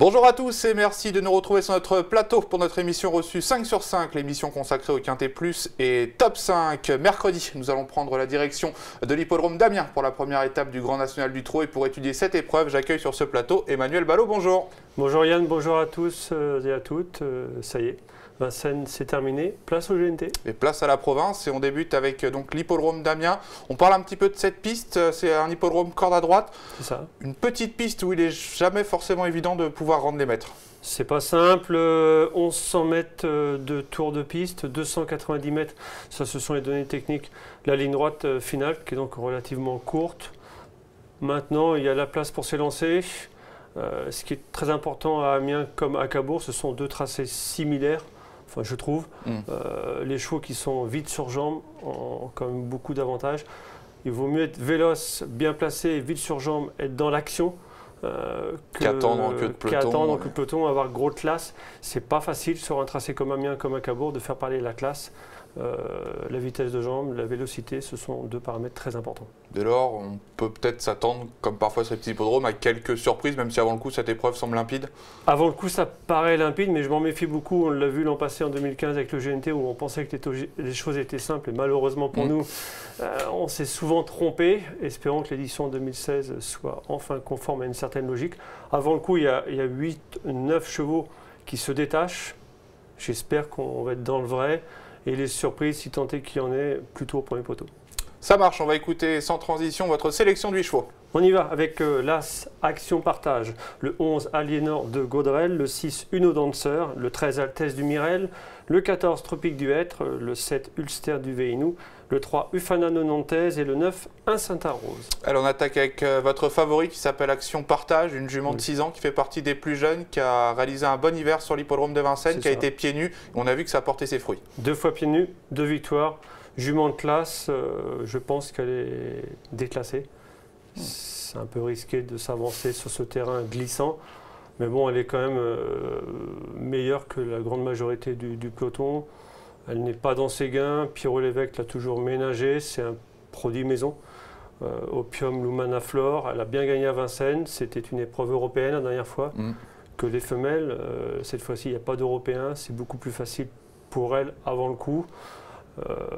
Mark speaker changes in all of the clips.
Speaker 1: Bonjour à tous et merci de nous retrouver sur notre plateau pour notre émission reçue 5 sur 5, l'émission consacrée au Quintet Plus et Top 5. Mercredi, nous allons prendre la direction de l'hippodrome d'Amiens pour la première étape du Grand National du Trot. Et pour étudier cette épreuve, j'accueille sur ce plateau Emmanuel Ballot. Bonjour.
Speaker 2: Bonjour Yann, bonjour à tous et à toutes. Ça y est, Vincennes, c'est terminé. Place au GNT.
Speaker 1: Et place à la province et on débute avec donc l'hippodrome d'Amiens. On parle un petit peu de cette piste. C'est un hippodrome corde à droite.
Speaker 2: C'est ça. Une
Speaker 1: petite piste où il n'est jamais forcément évident de pouvoir rendre les mètres.
Speaker 2: C'est pas simple. 1100 mètres de tour de piste, 290 mètres. Ça, ce sont les données techniques. La ligne droite finale qui est donc relativement courte. Maintenant, il y a la place pour s'élancer. Ce qui est très important à Amiens comme à Cabourg, ce sont deux tracés similaires. Enfin, je trouve. Les chevaux qui sont vite sur jambes ont quand même beaucoup d'avantages. Il vaut mieux être véloce, bien placé, vite sur jambes, être dans l'action
Speaker 1: qu'attendre en queue de peloton.
Speaker 2: Avoir gros de classe. C'est pas facile sur un tracé comme Amiens, comme à Cabourg, de faire parler la classe. La vitesse de jambe, la vélocité, ce sont deux paramètres très importants.
Speaker 1: Dès lors, on peut peut-être s'attendre, comme parfois sur les petits hippodromes, à quelques surprises, même si avant le coup, cette épreuve semble limpide.
Speaker 2: Avant le coup, ça paraît limpide, mais je m'en méfie beaucoup. On l'a vu l'an passé en 2015 avec le GNT, où on pensait que les choses étaient simples, et malheureusement pour nous, on s'est souvent trompé. Espérons que l'édition 2016 soit enfin conforme à une certaine logique. Avant le coup, il y a 8-9 chevaux qui se détachent. J'espère qu'on va être dans le vrai. Et les surprises, si tant est qu'il y en ait, plutôt au premier poteau.
Speaker 1: Ça marche, on va écouter sans transition votre sélection de 8 chevaux.
Speaker 2: On y va avec l'As Action Partage, le 11 Aliénor de Gaudrel, le 6 Uno Dancer, le 13 Altesse du Mirel, le 14 Tropique du Hêtre, le 7 Ulster du Veinou, le 3 Ufana Nantes et le 9 Un Saint-Arrose.
Speaker 1: Alors on attaque avec votre favori qui s'appelle Action Partage, une jument de 6 ans qui fait partie des plus jeunes, qui a réalisé un bon hiver sur l'hippodrome de Vincennes, qui a été pieds nus. On a vu que ça a porté ses fruits.
Speaker 2: 2 fois pieds nus, 2 victoires. Jument de classe, je pense qu'elle est déclassée. C'est un peu risqué de s'avancer sur ce terrain glissant. Mais bon, elle est quand même meilleure que la grande majorité du peloton. Elle n'est pas dans ses gains. Pierrot Lévesque l'a toujours ménagée. C'est un produit maison. Opium Lumana Flore. Elle a bien gagné à Vincennes. C'était une épreuve européenne la dernière fois. Que les femelles, cette fois-ci, il n'y a pas d'européen. C'est beaucoup plus facile pour elle avant le coup.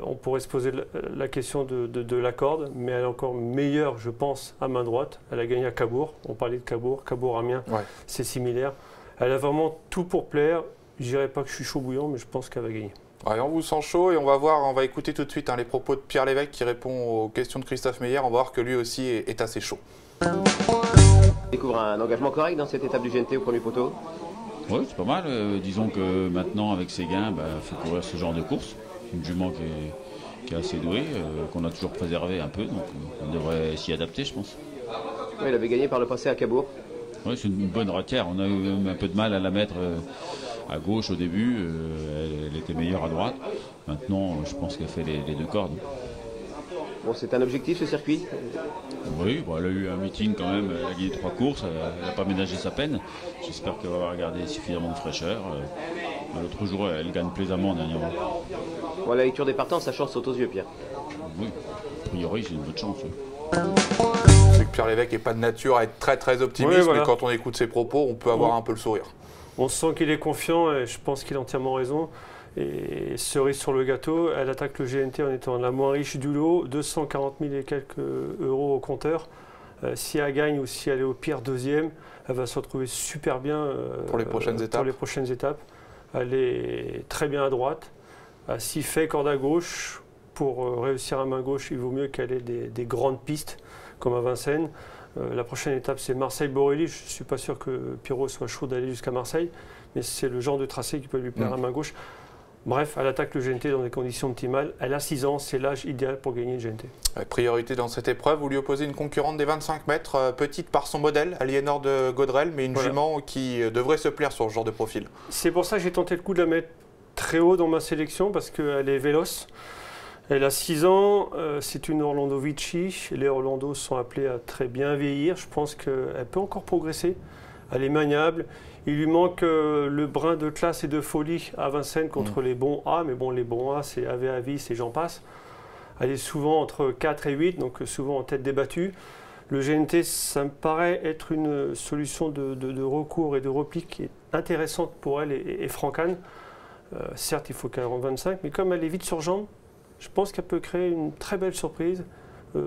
Speaker 2: On pourrait se poser la question de la corde, mais elle est encore meilleure, je pense, à main droite. Elle a gagné à Cabourg. On parlait de Cabourg. Cabourg-Amiens, c'est similaire. Elle a vraiment tout pour plaire. Je dirais pas que je suis chaud bouillant, mais je pense qu'elle va gagner.
Speaker 1: Ouais, on vous sent chaud et on va écouter tout de suite les propos de Pierre Lévesque qui répond aux questions de Christophe Meyer. On va voir que lui aussi est assez chaud.
Speaker 3: On découvre un engagement correct dans cette étape du GNT au premier poteau.
Speaker 4: Oui, c'est pas mal. Disons que maintenant, avec ses gains, il faut courir ce genre de course. Une jument qui est assez douée, qu'on a toujours préservé un peu, donc on devrait s'y adapter, je pense.
Speaker 3: Oui, elle avait gagné par le passé à Cabourg.
Speaker 4: Oui, c'est une bonne raquette. On a eu un peu de mal à la mettre à gauche au début. Elle était meilleure à droite. Maintenant, je pense qu'elle fait les deux cordes.
Speaker 3: Bon, c'est un objectif ce circuit?
Speaker 4: Oui, bon, elle a eu un meeting quand même. Elle a gagné 3 courses. Elle n'a pas ménagé sa peine. J'espère qu'elle va avoir gardé suffisamment de fraîcheur. L'autre jour, elle gagne plaisamment dernièrement.
Speaker 3: Bon, la lecture des partants, sa chance saute aux yeux, Pierre.
Speaker 4: Oui, a priori, c'est une bonne chance.
Speaker 1: C'est que Pierre Lévesque n'est pas de nature à être très très optimiste, mais quand on écoute ses propos, on peut avoir un peu le sourire.
Speaker 2: On sent qu'il est confiant et je pense qu'il a entièrement raison. Et cerise sur le gâteau, elle attaque le GNT en étant la moins riche du lot, 240 000 et quelques euros au compteur. Si elle gagne ou si elle est au pire deuxième, elle va se retrouver super bien
Speaker 1: pour les prochaines
Speaker 2: étapes. Elle est très bien à droite. Si fait corde à gauche, pour réussir à main gauche, il vaut mieux qu'elle ait des grandes pistes comme à Vincennes. La prochaine étape, c'est Marseille-Borély. Je ne suis pas sûr que Pierrot soit chaud d'aller jusqu'à Marseille, mais c'est le genre de tracé qui peut lui plaire à main gauche. Bref, elle attaque le GNT dans des conditions optimales. Elle a 6 ans, c'est l'âge idéal pour gagner le GNT.
Speaker 1: Priorité dans cette épreuve, vous lui opposez une concurrente des 25 mètres, petite par son modèle, Aliénor de Gaudrel, mais une jument qui devrait se plaire sur ce genre de profil.
Speaker 2: C'est pour ça que j'ai tenté le coup de la mettre très haut dans ma sélection, parce qu'elle est véloce. Elle a 6 ans, c'est une Orlando Vici. Les Orlandos sont appelés à très bien vieillir. Je pense qu'elle peut encore progresser. Elle est maniable. Il lui manque le brin de classe et de folie à Vincennes contre les bons A. Mais bon, les bons A, c'est AV Avis et j'en passe. Elle est souvent entre 4 et 8, donc souvent en tête débattue. Le GNT, ça me paraît être une solution de recours et de repli qui est intéressante pour elle et Franck-Anne. Certes, il faut qu'elle rentre 25, mais comme elle est vite sur jambe, je pense qu'elle peut créer une très belle surprise.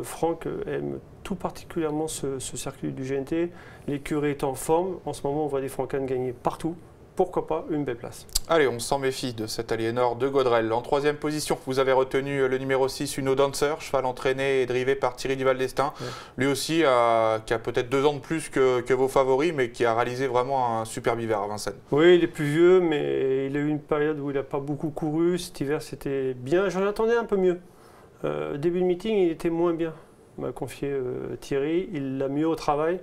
Speaker 2: Franck aime tout particulièrement ce circuit du GNT. L'écurie est en forme. En ce moment, on voit des Franck-Anne gagner partout. Pourquoi pas une belle place.
Speaker 1: Allez, on s'en méfie de cet Aliénor de Gaudrel. En troisième position, vous avez retenu le numéro 6, Uno Dancer, cheval entraîné et drivé par Thierry Duval d'Estaing. Ouais. Lui aussi, qui a peut-être 2 ans de plus que vos favoris, mais qui a réalisé vraiment un superbe hiver à Vincennes.
Speaker 2: Oui, il est plus vieux, mais il a eu une période où il n'a pas beaucoup couru. Cet hiver, c'était bien. J'en attendais un peu mieux. Début de meeting, il était moins bien, m'a confié Thierry. Il l'a mieux au travail.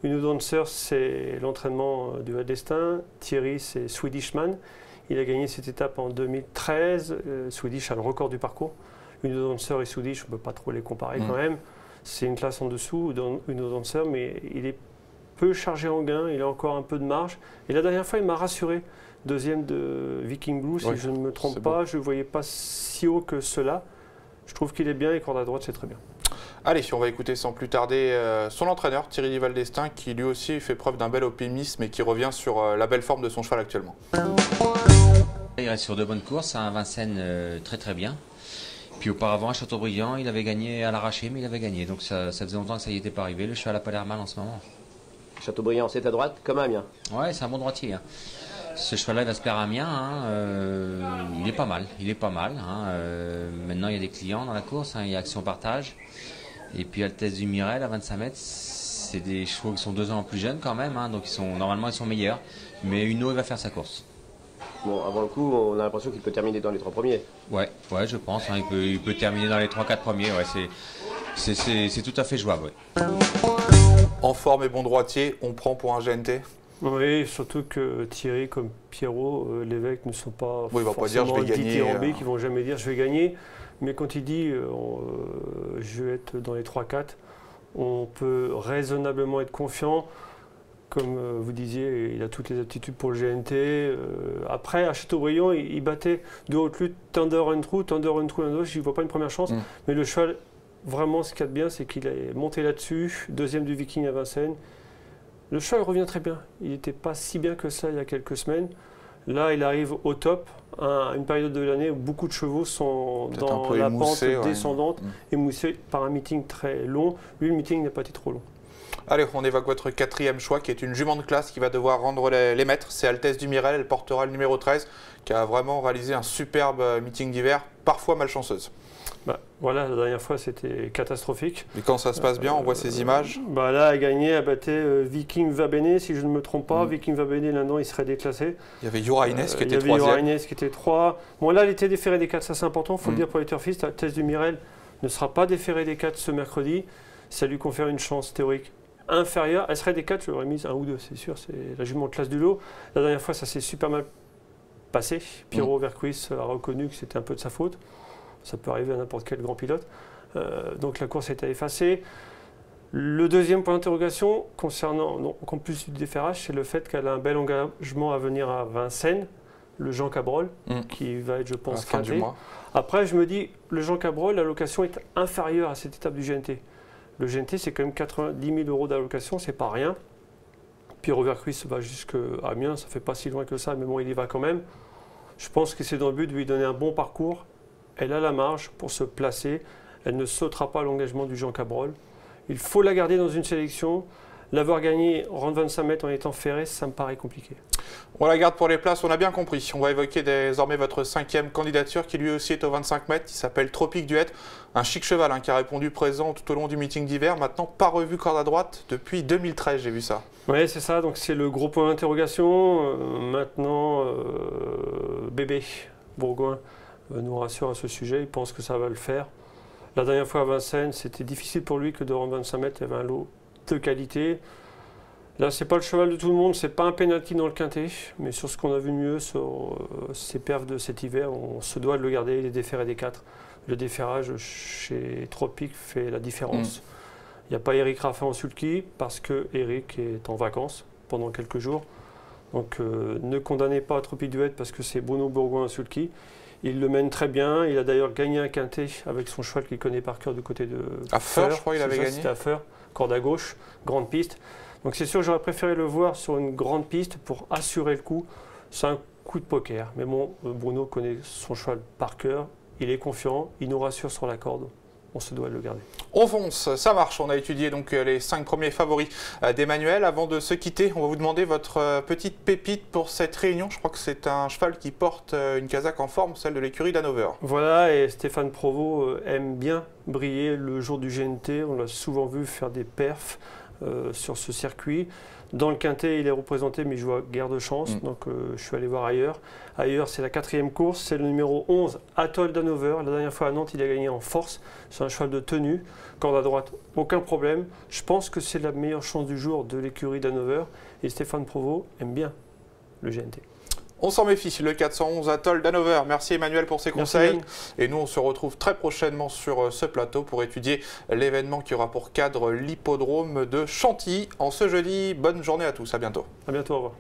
Speaker 2: Uno Dancer, c'est l'entraînement du Duval d'Estaing. Thierry, c'est Swedishman. Il a gagné cette étape en 2013. Swedish a le record du parcours. Uno Dancer et Swedish, on ne peut pas trop les comparer quand même. C'est une classe en dessous, Uno Dancer, mais il est peu chargé en gain. Il a encore un peu de marge. Et la dernière fois, il m'a rassuré. Deuxième de Viking Blue, si je ne me trompe pas. Bon. Je ne voyais pas si haut que cela. Je trouve qu'il est bien et corde à droite, c'est très bien.
Speaker 1: Allez, on va écouter sans plus tarder son entraîneur, Thierry Duval d'Estaing, qui lui aussi fait preuve d'un bel optimisme et qui revient sur la belle forme de son cheval actuellement.
Speaker 5: Il reste sur de bonnes courses, à Vincennes très très bien. Puis auparavant à Châteaubriand, il avait gagné à l'arraché, mais il avait gagné. Donc ça faisait longtemps que ça y était pas arrivé. Le cheval n'a pas l'air mal en ce moment.
Speaker 3: Châteaubriand, c'est à droite, comme Amiens.
Speaker 5: Ouais, c'est un bon droitier. Hein. Ce cheval-là, il va se plaire à Amiens. Il est pas mal. Maintenant, il y a des clients dans la course. Il y a Action Partage. Et puis Altesse du Mirel à 25 mètres. C'est des chevaux qui sont 2 ans plus jeunes quand même. Donc normalement, ils sont meilleurs. Mais Uno, il va faire sa course.
Speaker 3: Bon, avant le coup, on a l'impression qu'il peut terminer dans les 3 premiers.
Speaker 5: Ouais, je pense. Il peut terminer dans les 3-4 premiers. Ouais, c'est tout à fait jouable. Ouais.
Speaker 1: En forme et bon droitier, on prend pour un GNT.
Speaker 2: Oui, surtout que Thierry comme Pierrot, l'évêque ne sont pas
Speaker 1: forcément
Speaker 2: dithyrambés, qui ne vont jamais dire je vais gagner. Mais quand il dit je vais être dans les 3-4, on peut raisonnablement être confiant. Comme vous disiez, il a toutes les aptitudes pour le GNT. Après, à Châteaubriand, il battait de haute lutte Thunder and True, je n'y vois pas une première chance. Mais le cheval, vraiment, ce qu'il y a de bien, c'est qu'il est monté là-dessus, deuxième du Viking à Vincennes. Le cheval revient très bien. Il n'était pas si bien que ça il y a quelques semaines. Là, il arrive au top, à une période de l'année où beaucoup de chevaux sont dans la pente descendante, émoussés par un meeting très long. Lui, le meeting n'a pas été trop long.
Speaker 1: Allez, on évoque votre 4e choix, qui est une jument de classe qui va devoir rendre les maîtres. C'est Altesse du Mirel, elle portera le numéro 13, qui a vraiment réalisé un superbe meeting d'hiver, parfois malchanceuse.
Speaker 2: Voilà, la dernière fois c'était catastrophique.
Speaker 1: Et quand ça se passe bien, on voit ces images.
Speaker 2: Là, elle a gagné, elle battait Viking Vabene, si je ne me trompe pas. Viking Vabene, là-dedans, il serait déclassé.
Speaker 1: Il y avait Jura Ines qui était 3e.
Speaker 2: Il y avait Jura Ines qui était 3. Bon, là, elle était déférée des 4, ça c'est important, il faut le dire pour les turfistes. Altesse du Mirel ne sera pas déférée des 4 ce mercredi. Ça lui confère une chance théorique inférieure. Elle serait des 4, je l'aurais mise 1 ou 2, c'est sûr. C'est la jument de classe du lot. La dernière fois, ça s'est super mal passé. Pierrot Vercuis a reconnu que c'était un peu de sa faute. Ça peut arriver à n'importe quel grand pilote. Donc la course a été effacée. Le deuxième point d'interrogation concernant, en plus du déferrage, c'est le fait qu'elle a un bel engagement à venir à Vincennes, le Jean Cabrol, qui va être, je pense, quinté. Après, je me dis, le Jean Cabrol, l'allocation est inférieure à cette étape du GNT. Le GNT, c'est quand même 90 000 € d'allocation, c'est pas rien. Pierrot Vercuis va jusqu'à Amiens, ça fait pas si loin que ça, mais bon, il y va quand même. Je pense que c'est dans le but de lui donner un bon parcours. Elle a la marge pour se placer. Elle ne sautera pas l'engagement du Jean Cabrol. Il faut la garder dans une sélection. L'avoir gagné en 25 mètres en étant ferré, ça me paraît compliqué.
Speaker 1: On la garde pour les places, on a bien compris. On va évoquer désormais votre 5e candidature qui lui aussi est au 25 mètres. Il s'appelle Tropique Duet. Un chic cheval qui a répondu présent tout au long du meeting d'hiver. Maintenant, pas revu corde à droite depuis 2013, j'ai vu ça.
Speaker 2: Oui, c'est ça. Donc c'est le gros point d'interrogation. Maintenant, bébé Bourgoin nous rassure à ce sujet, il pense que ça va le faire. La dernière fois à Vincennes, c'était difficile pour lui que de rendre 25 mètres, il y avait un lot de qualité. Là, c'est pas le cheval de tout le monde, c'est pas un penalty dans le quintet, mais sur ce qu'on a vu de mieux, sur ces perfs de cet hiver, on se doit de le garder, les déferrer des 4. Le déferrage chez Tropique fait la différence. Il n'y a pas Eric Raffin en sulky, parce que Eric est en vacances pendant quelques jours. Donc ne condamnez pas Tropique Duet parce que c'est Bruno Bourgoin en sulky. Il le mène très bien. Il a d'ailleurs gagné un quintet avec son cheval qu'il connaît par cœur du côté de
Speaker 1: Feur, je crois qu'il avait gagné.
Speaker 2: C'était à Feur. corde à gauche, grande piste. Donc c'est sûr que j'aurais préféré le voir sur une grande piste pour assurer le coup. C'est un coup de poker. Mais bon, Bruno connaît son cheval par cœur. Il est confiant, il nous rassure sur la corde. On se doit de le garder.
Speaker 1: On fonce, ça marche. On a étudié donc les 5 premiers favoris d'Emmanuel. Avant de se quitter, on va vous demander votre petite pépite pour cette réunion. Je crois que c'est un cheval qui porte une casaque en forme, celle de l'écurie d'Hanover.
Speaker 2: Voilà, et Stéphane Provost aime bien briller le jour du GNT. On l'a souvent vu faire des perfs sur ce circuit. Dans le quintet, il est représenté, mais je vois guère de chance, donc je suis allé voir ailleurs. Ailleurs, c'est la 4e course, c'est le numéro 11, Atoll d'Hanover. La dernière fois à Nantes, il a gagné en force. C'est un cheval de tenue, corde à droite, aucun problème. Je pense que c'est la meilleure chance du jour de l'écurie d'Hanover. Et Stéphane Provost aime bien le GNT.
Speaker 1: On s'en méfie, le 411 Atoll d'Hanover. Merci Emmanuel pour ces conseils. Et nous, on se retrouve très prochainement sur ce plateau pour étudier l'événement qui aura pour cadre l'hippodrome de Chantilly en ce jeudi. Bonne journée à tous, à bientôt.
Speaker 2: À bientôt, au revoir.